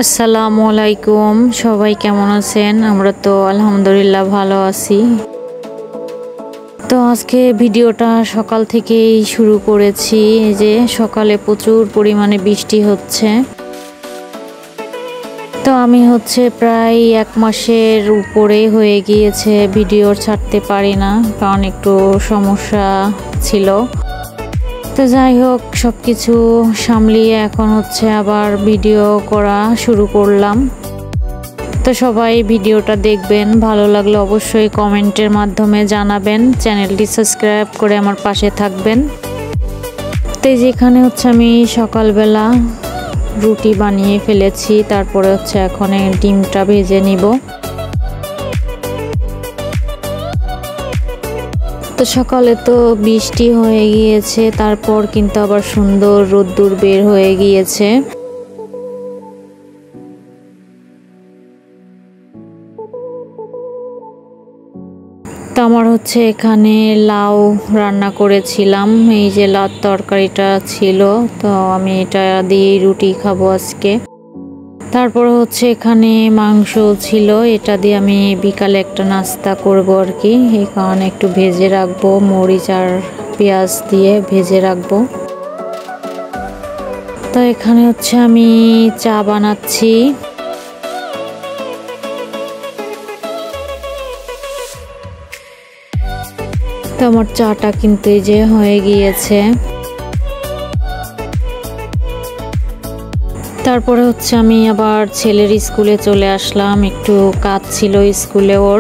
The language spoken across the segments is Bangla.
আসসালামু আলাইকুম, সবাই কেমন আছেন? আমরা তো আলহামদুলিল্লাহ ভালো আছি। তো আজকে ভিডিওটা সকাল থেকেই শুরু করেছি। এই যে সকালে প্রচুর পরিমাণে বৃষ্টি হচ্ছে। তো আমি প্রায় 1 মাসের উপরে হয়ে গিয়েছে ভিডিও ছাড়তে পারি না, কারণ একটু সমস্যা ছিল। তো যাই হোক, সব কিছু সামলিয়ে এখন আবার ভিডিও করা শুরু করলাম। তো সবাই ভিডিওটা দেখবেন, ভালো লাগলে অবশ্যই কমেন্টের মাধ্যমে জানাবেন, চ্যানেলটি সাবস্ক্রাইব করে আমার পাশে থাকবেন। তো যেখানে আমি সকালবেলা রুটি বানিয়ে ফেলেছি, তারপরে এখন ডিমটা ভেজে নিব। তো সকালে তো বৃষ্টি হয়ে গিয়েছে, তারপর কিন্তু আবার সুন্দর রোদ্দুর বের হয়ে গিয়েছে। তো আমার এখানে লাউ রান্না করেছিলাম। এই যে লাউ তরকারিটা ছিল, তো আমি এটা দিয়ে রুটি খাবো আজকে। তারপর এখানে মাংস ছিল, এটা দিয়ে আমি বিকালে একটা নাস্তা করব আর কি। এই কারণে একটু ভেজে রাখবো, মরিচ আর পেঁয়াজ দিয়ে ভেজে রাখবো। তো এখানে আমি চা বানাচ্ছি। তো আমার চাটা কিন্তু এই যে হয়ে গিয়েছে। তারপরে আমি আবার ছেলের স্কুলে চলে আসলাম, একটু কাজ ছিল স্কুলে ওর।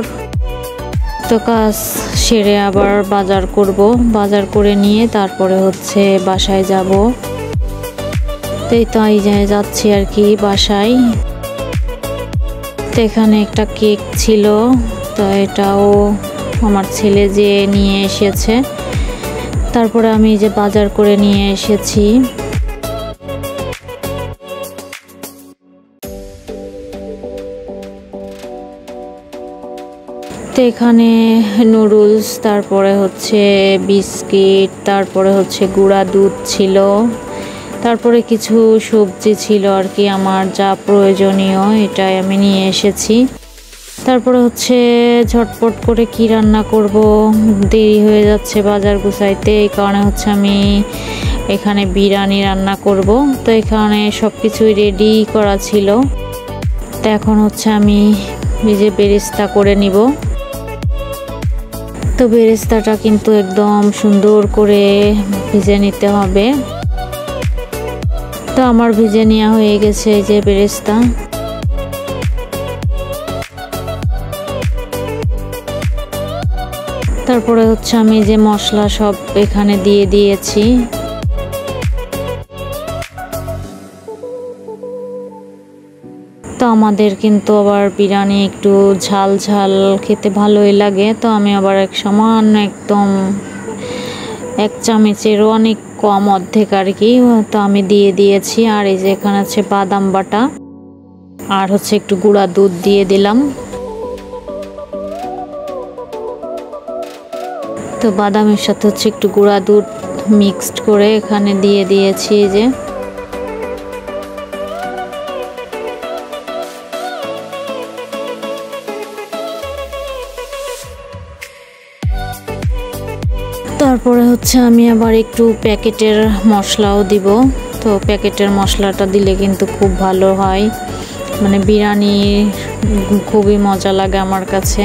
তো কাজ সেরে আবার বাজার করব, বাজার করে নিয়ে তারপরে বাসায় যাব। তো এই তো এই যাচ্ছি আর কি বাসায়। তো এখানে একটা কেক ছিল, তো এটাও আমার ছেলে যে নিয়ে এসেছে। তারপরে আমি যে বাজার করে নিয়ে এসেছি। তো এখানে নুডলস, তারপরে বিস্কিট, তারপরে গুঁড়া দুধ ছিল, তারপরে কিছু সবজি ছিল আর কি, আমার যা প্রয়োজনীয় এটাই আমি নিয়ে এসেছি। তারপরে ঝটপট করে কি রান্না করব, দেরি হয়ে যাচ্ছে বাজার গুছাইতে। এই কারণে আমি এখানে বিরিয়ানি রান্না করব। তো এখানে সব কিছুই রেডি করা ছিল। তো এখন আমি নিজে বেরেস্তা করে নিব। তো বেরেস্তাটা কিন্তু একদম সুন্দর করে ভেজে নিতে হবে। তো আমার ভেজে নেওয়া হয়ে গেছে এই যে বেরেস্তা। তারপরে আমি যে মশলা সব এখানে দিয়ে দিয়েছি। তো আমাদের কিন্তু আবার বিরিয়ানি একটু ঝাল ঝাল খেতে ভালোই লাগে। তো আমি আবার সামান্য একদম 1 চামচেরও অনেক কম, অর্ধেক আর কি, তো আমি দিয়ে দিয়েছি। আর এই যে এখানে বাদাম বাটা আর একটু গুঁড়া দুধ দিয়ে দিলাম। তো বাদামের সাথে একটু গুঁড়া দুধ মিক্সড করে এখানে দিয়ে দিয়েছি। যে তারপরে আমি আবার একটু প্যাকেটের মশলাও দিব। তো প্যাকেটের মশলাটা দিলে কিন্তু খুব ভালো হয়, মানে বিরিয়ানি খুবই মজা লাগে আমার কাছে।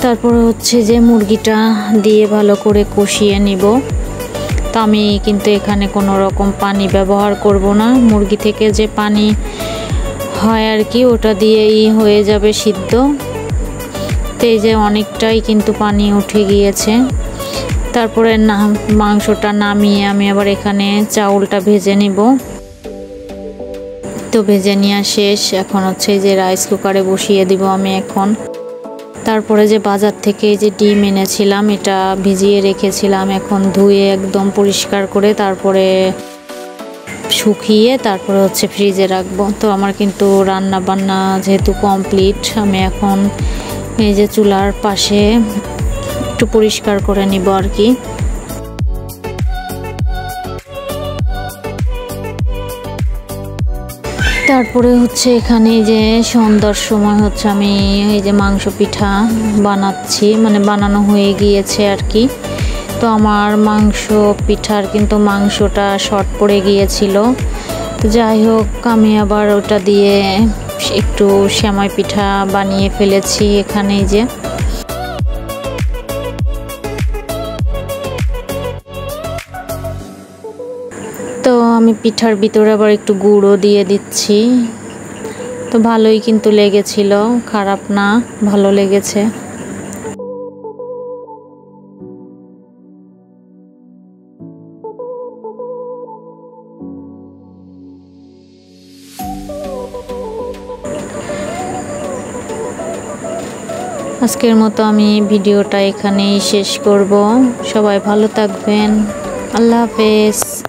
তারপরে যে মুরগিটা দিয়ে ভালো করে কষিয়ে নিব। তো আমি কিন্তু এখানে কোনো রকম পানি ব্যবহার করব না, মুরগি থেকে যে পানি হয় আর কি, ওটা দিয়েই হয়ে যাবে সিদ্ধ। তো এই যে অনেকটাই কিন্তু পানি উঠে গিয়েছে। তারপরে মাংসটা নামিয়ে আমি আবার এখানে চাউলটা ভেজে নিব। তো ভেজে নেওয়া শেষ, এখন এই যে রাইস কুকারে বসিয়ে দিব আমি এখন। তারপরে যে বাজার থেকে এই যে ডিম এনেছিলাম, এটা ভিজিয়ে রেখেছিলাম, এখন ধুয়ে একদম পরিষ্কার করে তারপরে শুকিয়ে তারপরে ফ্রিজে রাখবো। তো আমার কিন্তু রান্না বান্না যেহেতু কমপ্লিট, আমি এখন এই যে চুলার পাশে একটু পরিষ্কার করে নিব আর কি। তারপরে হচ্ছে এখানে যে সন্ধ্যার সময় হচ্ছে আমি এই যে মাংস পিঠা বানাচ্ছি, মানে বানানো হয়ে গিয়েছে আর কি। তো আমার মাংস পিঠার কিন্তু মাংসটা শর্ট পড়ে গিয়েছিল। তো যাই হোক, আমি আবার ওটা দিয়ে একটু সেমাই পিঠা বানিয়ে ফেলেছি এখানে যে। তো আমি পিঠার ভিতরে আবার একটু গুঁড়ো দিয়ে দিচ্ছি। তো ভালোই কিন্তু লেগেছিল, খারাপ না, ভালো লেগেছে। আজকের মতো আমি ভিডিওটা এখানেই শেষ করব। সবাই ভালো থাকবেন। আল্লাহ হাফেজ।